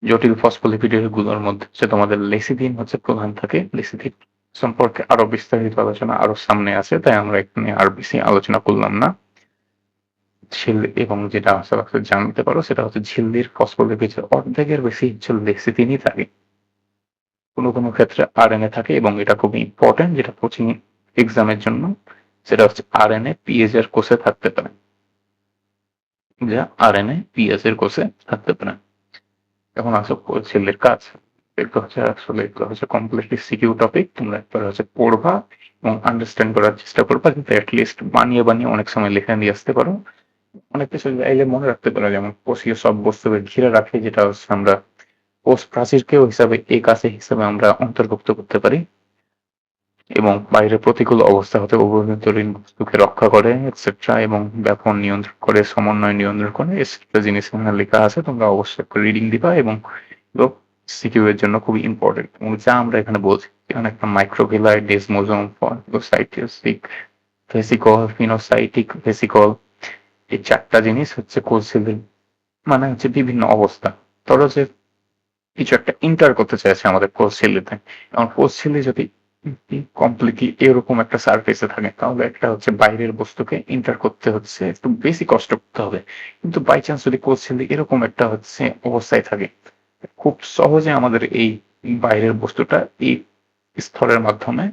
জটিল ফসফোলিপিডের গুলোর মধ্যে হচ্ছে তোমাদের লেসিথিন হচ্ছে প্রধান থাকে। লেসিথিন সম্পর্কে আরো বিস্তারিত আলোচনা আরো সামনে আছে, তাই আমরা এখানে আর বেশি আলোচনা করলাম না। এবং যেটা আশেপাশে জানতে পারো সেটা হচ্ছে ঝিল্লির ফসফোলিপিডের অর্ধেকের বেশি হচ্ছে লেসিথিনই থাকে। কোনো কোনো ক্ষেত্রে আরএনএ থাকে, এবং এটা খুব ইম্পর্টেন্ট যেটা কোচিং এক্সামের জন্য, সেটা হচ্ছে আরএনএ পিএইচ এর কোষে থাকতে পারে, যা আরএনএ পিএইচ এর কোষে থাকতে পারে। এখন আসো ছেলের কাজ। এগুলো হচ্ছে আসলে এগুলো হচ্ছে কমপ্লিটলি সিকিউ টপিক। তোমরা একবার হচ্ছে পড়বা এবং আন্ডারস্ট্যান্ড করার চেষ্টা করবা, কিন্তু অ্যাটলিস্ট বানিয়ে বানিয়ে অনেক সময় লিখে নিয়ে আসতে পারো। অনেক কিছু চাইলে মনে রাখতে পারো, যেমন কোষীয় সব বস্তুকে ঘিরে রাখে, যেটা হচ্ছে আমরা কোষ প্রাচীরকেও হিসাবে এই কাছে হিসাবে আমরা অন্তর্ভুক্ত করতে পারি, এবং বাইরের প্রতিকূল অবস্থা হতে অভ্যন্তরীণ বস্তুকে রক্ষা করে এটসেট্রা, এবং ব্যাপন নিয়ন্ত্রণ করে, সমন্বয় নিয়ন্ত্রণ করে, এটসেট্রা জিনিস এখানে লেখা আছে। তোমরা অবশ্যই একটা রিডিং দিবা, এবং সিকিউ এর জন্য খুবই ইম্পর্টেন্ট। এবং যা আমরা এখানে বলছি, এখানে একটা মাইক্রোভিলাই, ডেসমোজোম, ফসফোসাইটোসিক ভেসিকল, ফিনোসাইটিক ভেসিকল, এই 4টা জিনিস হচ্ছে কোষঝিল্লির মানে হচ্ছে বিভিন্ন অবস্থা। ধরো যে কিছু একটা ইন্টার করতে চাইছে আমাদের কোষঝিল্লিতে, এবং কোষঝিল্লি যদি কমপ্লিটলি এরকম একটা সারফেসে থাকে, তাহলে একটা হচ্ছে বাইরের বস্তুকে ইন্টার করতে হচ্ছে একটু বেশি কষ্ট করতে হবে। কিন্তু বাই চান্স যদি কোষঝিল্লি এরকম একটা হচ্ছে অবস্থায় থাকে, খুব সহজে আমাদের এই বাইরের বস্তুটা এই স্তরের মাধ্যমে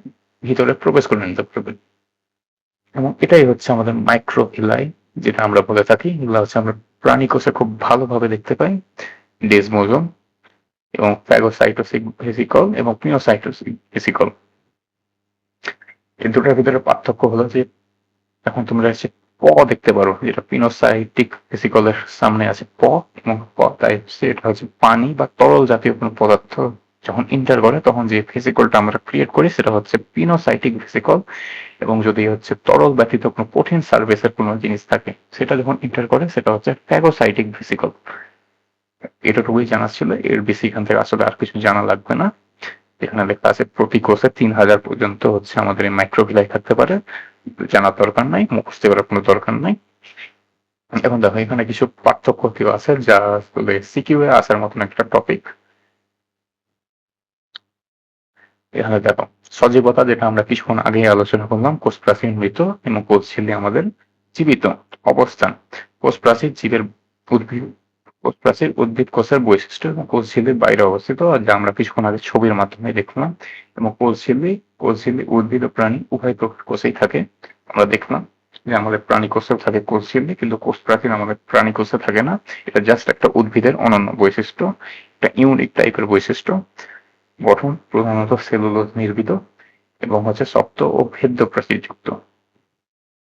ভিতরে প্রবেশ করে নিতে পারবে। এবং এটাই হচ্ছে আমাদের মাইক্রোভিলাই, যেটা আমরা বলে থাকি। এগুলো হচ্ছে আমরা প্রাণী কোষে খুব ভালোভাবে দেখতে পাই। ডেসমোজোম এবং ফ্যাগোসাইটোসিক ভেসিকল এবং পিনোসাইটোসিক ভেসিকল। এই দুটার ভিতরে পার্থক্য হলো যে এখন তোমরা হচ্ছে প দেখতে পারো, যেটা পিনোসাইটিক ভেসিকলের সামনে আছে প, এবং প তাই হচ্ছে এটা হচ্ছে পানি বা তরল জাতীয় কোনো পদার্থ যখন ইন্টার করে, তখন যে ভেসিকলটা আমরা ক্রিয়েট করি সেটা হচ্ছে পিনোসাইটিক ভেসিকল। এবং যদি হচ্ছে তরল ব্যতীত কোনো কঠিন সারফেসের কোনো জিনিস থাকে, সেটা যখন ইন্টার করে সেটা হচ্ছে ফ্যাগোসাইটিক ভেসিকল। এটুকুই জানা ছিল, এর বেশি এখান থেকে আসলে আর কিছু জানা লাগবে না। এখানে লেখা আছে প্রতি কোষে 3000 পর্যন্ত হচ্ছে আমাদের এই মাইক্রোভিলাই থাকতে পারে। জানার দরকার নাই, মুখস্থ করার কোনো দরকার নাই। এখন দেখো এখানে কিছু পার্থক্য কেউ আছে যা আসলে সিকিউ এ আসার মতন একটা টপিক। এখানে দেখো সজীবতা, যেটা আমরা কিছুক্ষণ আগে আলোচনা করলাম, কোষ প্রাচীর মৃত এবং কোষঝিল্লি আমাদের জীবিত অবস্থান। কোষ প্রাচীর জীবের উদ্ভিদ কোষ প্রাচীর উদ্ভিদ কোষের বৈশিষ্ট্য, এবং কোষঝিল্লির বাইরে অবস্থিত, যা আমরা কিছুক্ষণ আগে ছবির মাধ্যমে দেখলাম। এবং কোষঝিল্লি উদ্ভিদ ও প্রাণী উভয় কোষেই থাকে। আমরা দেখলাম যে আমাদের প্রাণী কোষেও থাকে কোষঝিল্লি, কিন্তু কোষ প্রাচীর আমাদের প্রাণী কোষে থাকে না। এটা জাস্ট একটা উদ্ভিদের অনন্য বৈশিষ্ট্য, একটা ইউনিক টাইপের বৈশিষ্ট্য। গঠন প্রধানত সেলুলোজ নির্মিত, এবং হচ্ছে শক্ত ও ভেদ্য প্রাচীরযুক্ত।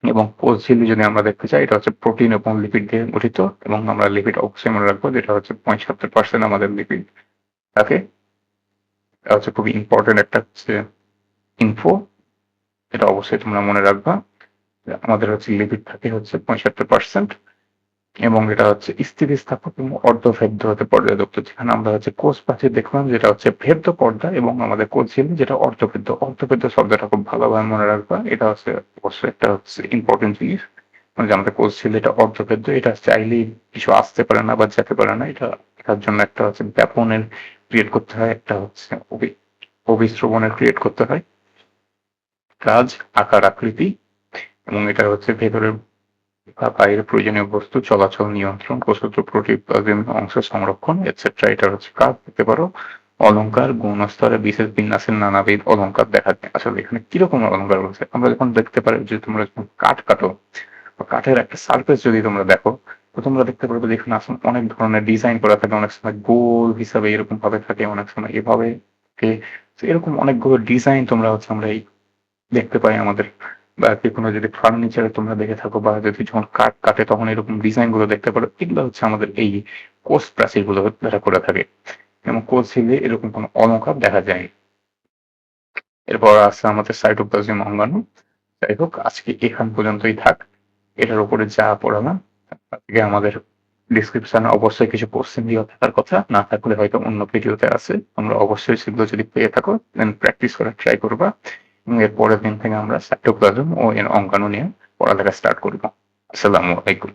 এবং কোষঝিল্লি যদি আমরা দেখতে চাই, এটা হচ্ছে প্রোটিন এবং লিপিড দিয়ে গঠিত, এবং আমরা লিপিড অবশ্যই মনে রাখবো, যেটা হচ্ছে 75% আমাদের লিপিড থাকে। এটা হচ্ছে খুবই ইম্পর্টেন্ট একটা হচ্ছে ইনফো, এটা অবশ্যই তোমরা মনে রাখবা। আমাদের হচ্ছে লিপিড থাকে হচ্ছে 75%, এবং এটা হচ্ছে স্থিতিস্থাপক এবং অর্ধভেদ্য হতে পর্যায়যুক্ত। যেখানে আমরা হচ্ছে কোষ প্রাচীর দেখলাম যেটা হচ্ছে ভেদ্য পর্দা, এবং আমাদের কোষঝিল্লি যেটা অর্ধভেদ্য। অর্ধভেদ্য শব্দটা খুব ভালোভাবে মনে রাখবা, এটা হচ্ছে অবশ্যই একটা হচ্ছে ইম্পর্টেন্ট জিনিস। যে আমাদের কোষঝিল্লি এটা অর্ধভেদ্য, এটা চাইলেই কিছু আসতে পারে না বা যেতে পারে না। এটার জন্য একটা হচ্ছে ব্যাপনের ক্রিয়েট করতে হয়, একটা হচ্ছে অভিস্রবণের ক্রিয়েট করতে হয়, কাজ আকার আকৃতি, এবং এটা হচ্ছে ভেতরের বা বাইরের প্রয়োজনীয় বস্তু চলাচল নিয়ন্ত্রণ, কোষত্র প্রোটিপ্লাজম অংশ সংরক্ষণ এটসেট্রা। এটা হচ্ছে কাজ দেখতে পারো। অলংকার গুণস্তরে বিশেষ বিন্যাসের নানাবিধ অলংকার দেখা যায়। আসলে এখানে কিরকম অলংকার বলছে, আমরা যখন দেখতে পারি যে তোমরা যখন কাঠ কাটো বা কাঠের একটা সার্ফেস যদি তোমরা দেখো, তো তোমরা দেখতে পারবে যে এখানে আসলে অনেক ধরনের ডিজাইন করা থাকে। অনেক সময় গোল হিসাবে এরকম ভাবে থাকে, অনেক সময় এভাবে থাকে। তো এরকম অনেকগুলো ডিজাইন তোমরা হচ্ছে আমরা এই দেখতে পাই আমাদের, বা যেকোনো যদি ফার্নিচারে তোমরা দেখে থাকো, বা যদি যখন কাঠ কাটে তখন এরকম ডিজাইন গুলো দেখতে পারো, এগুলো হচ্ছে আমাদের এই কোষ প্রাচীর গুলো দ্বারা করে থাকে, এবং কোষ ঝিলে এরকম কোনো অলঙ্কার দেখা যায়। এরপর আছে আমাদের সাইটোপ্লাজম অঙ্গাণু। যাই হোক, আজকে এখান পর্যন্তই থাক। এটার উপরে যা পড়ালাম, আজকে আমাদের ডিসক্রিপশনে অবশ্যই কিছু কোশ্চেন দিয়ে থাকার কথা, না থাকলে হয়তো অন্য ভিডিওতে আছে, তোমরা অবশ্যই সেগুলো যদি পেয়ে থাকো দেন প্র্যাকটিস করার ট্রাই করবা, এবং এর পরের দিন থেকে আমরা সাইটোপ্লাজম ও এর অঙ্গাণু নিয়ে পড়ালেখা স্টার্ট করবো। আসসালামু আলাইকুম।